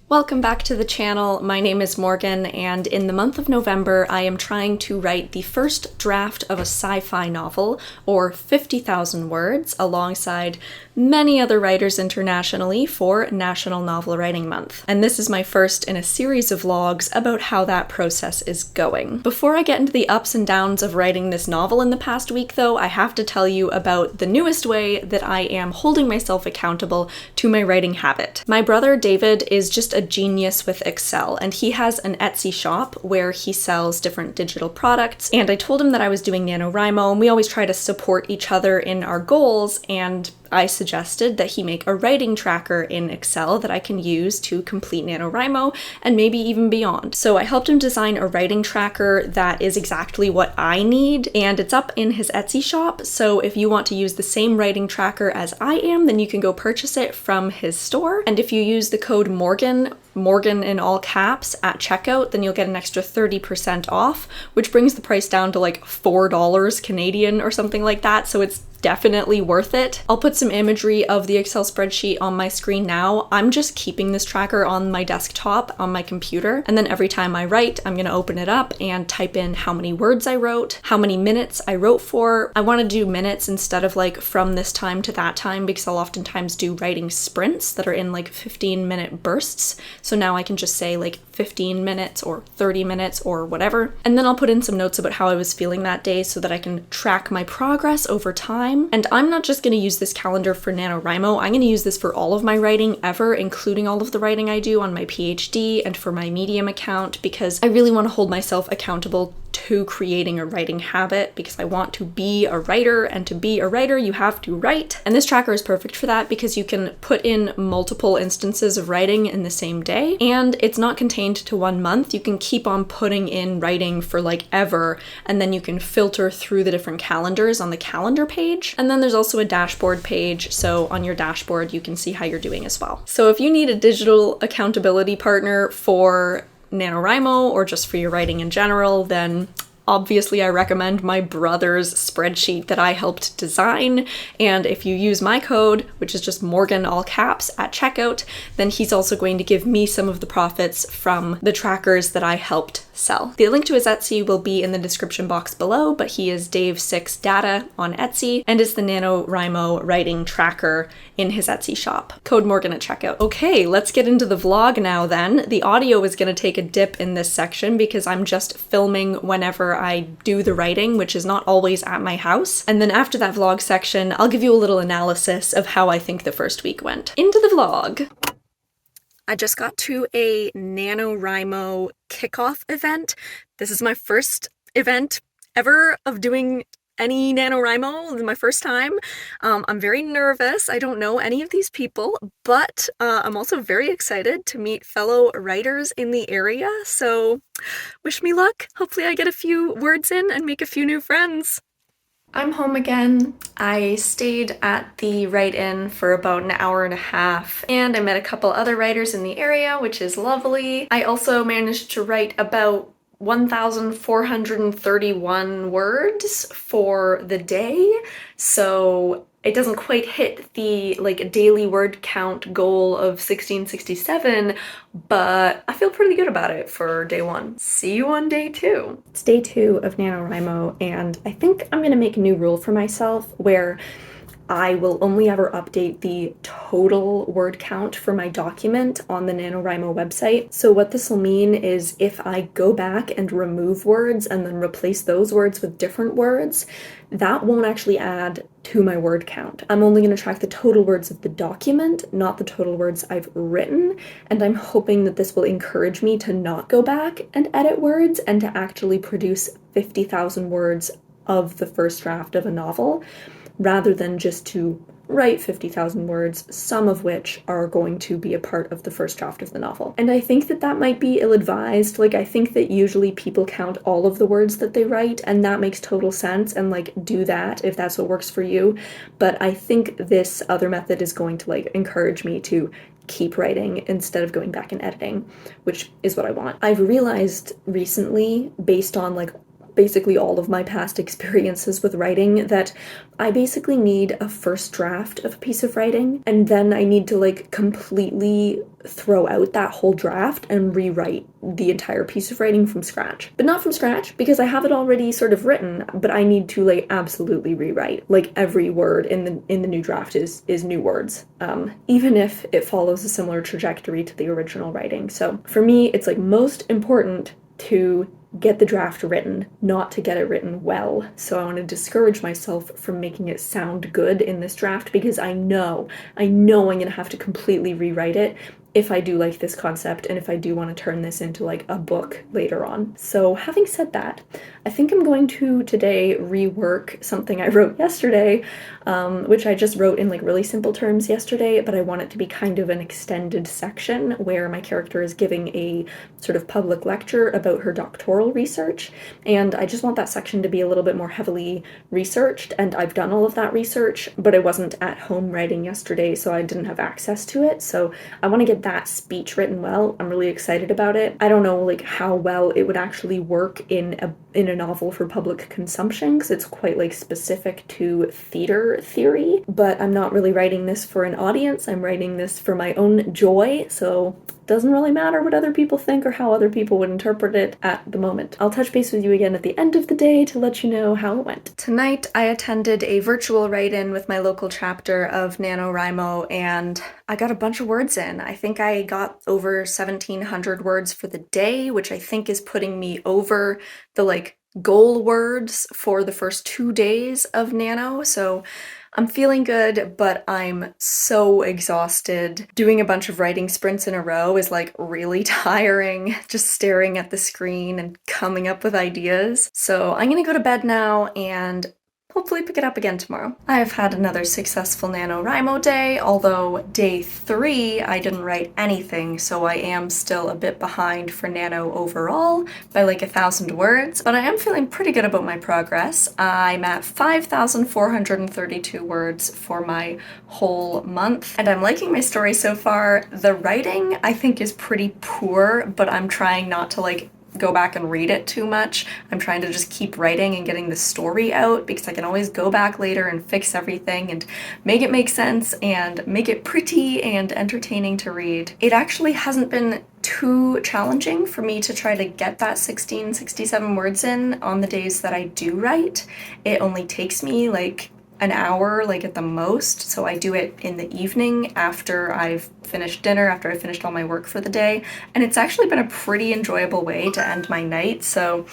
Welcome back to the channel. My name is Morgan, and in the month of November, I am trying to write the first draft of a sci-fi novel, or 50,000 words, alongside many other writers internationally for National Novel Writing Month. And this is my first in a series of vlogs about how that process is going. Before I get into the ups and downs of writing this novel in the past week, though, I have to tell you about the newest way that I am holding myself accountable to my writing habit. My brother David is just a genius with Excel, and he has an Etsy shop where he sells different digital products, and I told him that I was doing NaNoWriMo, and we always try to support each other in our goals, and I suggested that he make a writing tracker in Excel that I can use to complete NaNoWriMo and maybe even beyond. So I helped him design a writing tracker that is exactly what I need, and it's up in his Etsy shop, so if you want to use the same writing tracker as I am, then you can go purchase it from his store. And if you use the code Morgan in all caps at checkout, then you'll get an extra 30% off, which brings the price down to like $4 Canadian or something like that, so it's definitely worth it. I'll put some imagery of the Excel spreadsheet on my screen now. I'm just keeping this tracker on my desktop on my computer, and then every time I write, I'm gonna open it up and type in how many words I wrote, how many minutes I wrote for. I wanna do minutes instead of like from this time to that time, because I'll oftentimes do writing sprints that are in like 15-minute bursts. So now I can just say like 15 minutes or 30 minutes or whatever. And then I'll put in some notes about how I was feeling that day so that I can track my progress over time. And I'm not just going to use this calendar for NaNoWriMo, I'm going to use this for all of my writing ever, including all of the writing I do on my PhD and for my Medium account, because I really want to hold myself accountable to creating a writing habit, because I want to be a writer, and to be a writer you have to write. And this tracker is perfect for that because you can put in multiple instances of writing in the same day, and it's not contained to 1 month. You can keep on putting in writing for like ever, and then you can filter through the different calendars on the calendar page. And then there's also a dashboard page, so on your dashboard you can see how you're doing as well. So if you need a digital accountability partner for NaNoWriMo or just for your writing in general, then obviously I recommend my brother's spreadsheet that I helped design, and if you use my code, which is just Morgan all caps at checkout, then he's also going to give me some of the profits from the trackers that I helped sell. The link to his Etsy will be in the description box below, but he is Dave6Data on Etsy, and is the NaNoWriMo writing tracker in his Etsy shop. Code Morgan at checkout. Okay, let's get into the vlog now then. The audio is going to take a dip in this section because I'm just filming whenever I do the writing, which is not always at my house. And then after that vlog section, I'll give you a little analysis of how I think the first week went. Into the vlog. I just got to a NaNoWriMo kickoff event. This is my first event ever of doing any NaNoWriMo. This is my first time. I'm very nervous. I don't know any of these people, but I'm also very excited to meet fellow writers in the area. So wish me luck. Hopefully I get a few words in and make a few new friends. I'm home again. I stayed at the write-in for about an hour and a half, and I met a couple other writers in the area, which is lovely. I also managed to write about 1,431 words for the day, so it doesn't quite hit the like daily word count goal of 1667, but I feel pretty good about it for day one. See you on day two. It's day two of NaNoWriMo, and I think I'm gonna make a new rule for myself where I will only ever update the total word count for my document on the NaNoWriMo website. So what this will mean is if I go back and remove words and then replace those words with different words, that won't actually add to my word count. I'm only going to track the total words of the document, not the total words I've written, and I'm hoping that this will encourage me to not go back and edit words and to actually produce 50,000 words of the first draft of a novel, rather than just to write 50,000 words, some of which are going to be a part of the first draft of the novel. And I think that that might be ill-advised. Like, I think that usually people count all of the words that they write, and that makes total sense, and like do that if that's what works for you. But I think this other method is going to like encourage me to keep writing instead of going back and editing, which is what I want. I've realized recently, based on like basically all of my past experiences with writing that I basically need a first draft of a piece of writing, and then I need to like completely throw out that whole draft and rewrite the entire piece of writing from scratch. But not from scratch, because I have it already sort of written, but I need to like absolutely rewrite. Like every word in the new draft is new words. Even if it follows a similar trajectory to the original writing. So for me, it's like most important to get the draft written, not to get it written well. So I want to discourage myself from making it sound good in this draft, because I know I'm going to have to completely rewrite it if I do like this concept and if I do want to turn this into like a book later on. So having said that, I think I'm going to today rework something I wrote yesterday, which I just wrote in like really simple terms yesterday, but I want it to be kind of an extended section where my character is giving a sort of public lecture about her doctoral research, and I just want that section to be a little bit more heavily researched, and I've done all of that research, but I wasn't at home writing yesterday, so I didn't have access to it, so I want to get that speech written well. I'm really excited about it. I don't know like how well it would actually work in a novel for public consumption, because it's quite like specific to theater theory, but I'm not really writing this for an audience. I'm writing this for my own joy, so it doesn't really matter what other people think or how other people would interpret it at the moment. I'll touch base with you again at the end of the day to let you know how it went. Tonight I attended a virtual write-in with my local chapter of NaNoWriMo, and I got a bunch of words in. I think I got over 1,700 words for the day, which I think is putting me over the like goal words for the first 2 days of Nano, so I'm feeling good, but I'm so exhausted. Doing a bunch of writing sprints in a row is like really tiring, just staring at the screen and coming up with ideas. So I'm gonna go to bed now and hopefully pick it up again tomorrow. I have had another successful NaNoWriMo day, although day 3 I didn't write anything, so I am still a bit behind for Nano overall by like 1,000 words, but I am feeling pretty good about my progress. I'm at 5,432 words for my whole month, and I'm liking my story so far. The writing I think is pretty poor, but I'm trying not to like go back and read it too much. I'm trying to just keep writing and getting the story out, because I can always go back later and fix everything and make it make sense and make it pretty and entertaining to read. It actually hasn't been too challenging for me to try to get that 67 words in on the days that I do write. It only takes me like an hour, like at the most, so I do it in the evening after I've finished dinner, after I finished all my work for the day, and it's actually been a pretty enjoyable way to end my night, so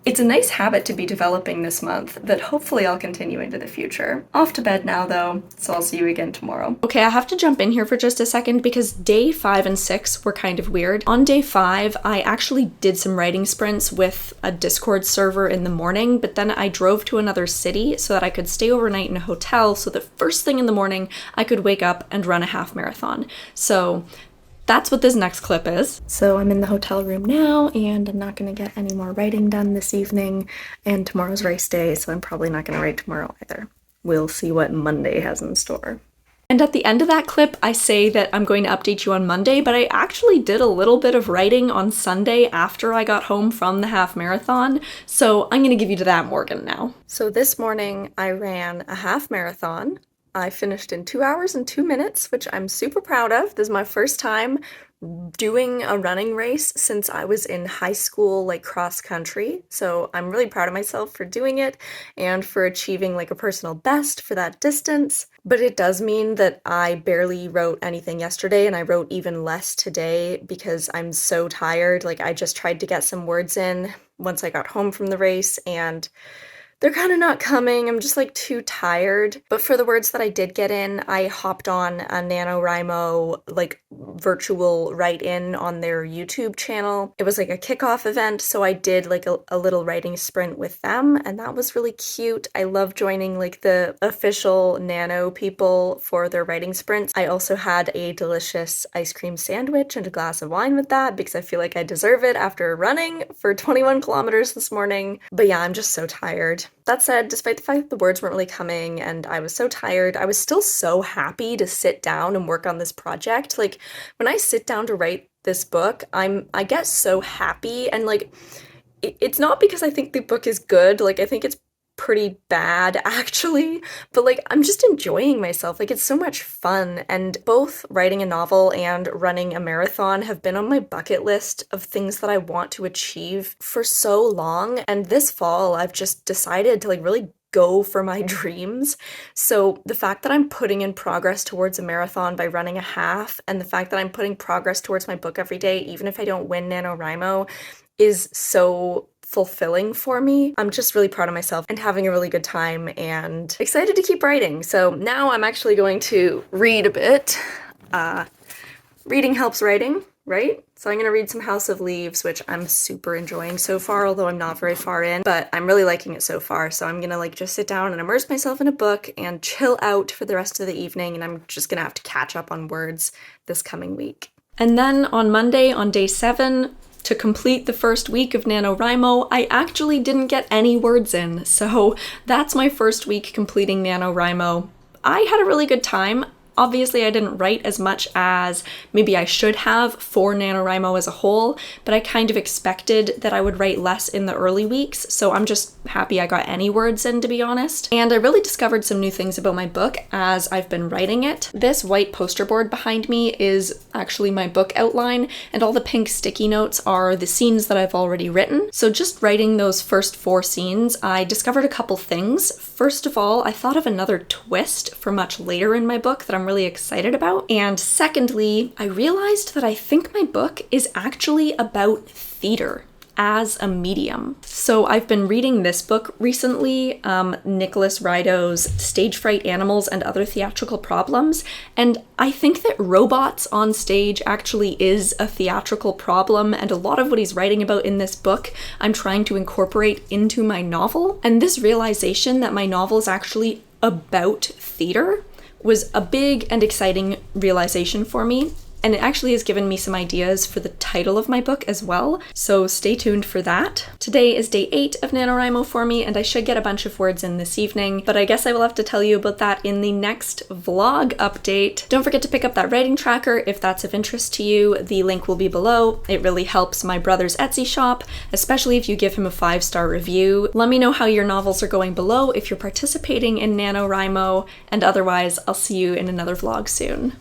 it's a nice habit to be developing this month that hopefully I'll continue into the future. Off to bed now though, so I'll see you again tomorrow. Okay, I have to jump in here for just a second because day 5 and 6 were kind of weird. On day 5, I actually did some writing sprints with a Discord server in the morning, but then I drove to another city so that I could stay overnight in a hotel, so the first thing in the morning I could wake up and run a half marathon. So that's what this next clip is. So I'm in the hotel room now, and I'm not gonna get any more writing done this evening, and tomorrow's race day, so I'm probably not gonna write tomorrow either. We'll see what Monday has in store. And at the end of that clip, I say that I'm going to update you on Monday, but I actually did a little bit of writing on Sunday after I got home from the half marathon, so I'm gonna give you to that, Morgan, now. So this morning, I ran a half marathon. I finished in 2 hours and 2 minutes, which I'm super proud of. This is my first time doing a running race since I was in high school, like cross country. So I'm really proud of myself for doing it and for achieving like a personal best for that distance. But it does mean that I barely wrote anything yesterday, and I wrote even less today because I'm so tired. Like I just tried to get some words in once I got home from the race, and they're kind of not coming. I'm just like too tired. But for the words that I did get in, I hopped on a NaNoWriMo like virtual write-in on their YouTube channel. It was like a kickoff event, so I did like a little writing sprint with them, and that was really cute. I love joining like the official Nano people for their writing sprints. I also had a delicious ice cream sandwich and a glass of wine with that because I feel like I deserve it after running for 21 kilometers this morning. But yeah, I'm just so tired. That said, despite the fact that the words weren't really coming and I was so tired, I was still so happy to sit down and work on this project. Like, when I sit down to write this book, I get so happy, and like, it's not because I think the book is good, like, I think it's pretty bad actually, but like I'm just enjoying myself. Like it's so much fun, and both writing a novel and running a marathon have been on my bucket list of things that I want to achieve for so long, and this fall I've just decided to like really go for my dreams. So the fact that I'm putting in progress towards a marathon by running a half, and the fact that I'm putting progress towards my book every day, even if I don't win NaNoWriMo, is so fulfilling for me. I'm just really proud of myself and having a really good time and excited to keep writing. So now I'm actually going to read a bit. Reading helps writing, right? So I'm going to read some House of Leaves, which I'm super enjoying so far, although I'm not very far in, but I'm really liking it so far. So I'm going to like just sit down and immerse myself in a book and chill out for the rest of the evening, and I'm just going to have to catch up on words this coming week. And then on Monday, on day 7, to complete the first week of NaNoWriMo, I actually didn't get any words in, so that's my first week completing NaNoWriMo. I had a really good time. Obviously, I didn't write as much as maybe I should have for NaNoWriMo as a whole, but I kind of expected that I would write less in the early weeks, so I'm just happy I got any words in, to be honest. And I really discovered some new things about my book as I've been writing it. This white poster board behind me is actually my book outline, and all the pink sticky notes are the scenes that I've already written. So just writing those first 4 scenes, I discovered a couple things. First of all, I thought of another twist for much later in my book that I'm really excited about. And secondly, I realized that I think my book is actually about theater as a medium. So I've been reading this book recently, Nicholas Rido's Stage Fright Animals and Other Theatrical Problems, and I think that robots on stage actually is a theatrical problem, and a lot of what he's writing about in this book I'm trying to incorporate into my novel. And this realization that my novel is actually about theater was a big and exciting realization for me, and it actually has given me some ideas for the title of my book as well, so stay tuned for that. Today is day 8 of NaNoWriMo for me, and I should get a bunch of words in this evening, but I guess I will have to tell you about that in the next vlog update. Don't forget to pick up that writing tracker if that's of interest to you. The link will be below. It really helps my brother's Etsy shop, especially if you give him a 5-star review. Let me know how your novels are going below if you're participating in NaNoWriMo, and otherwise I'll see you in another vlog soon.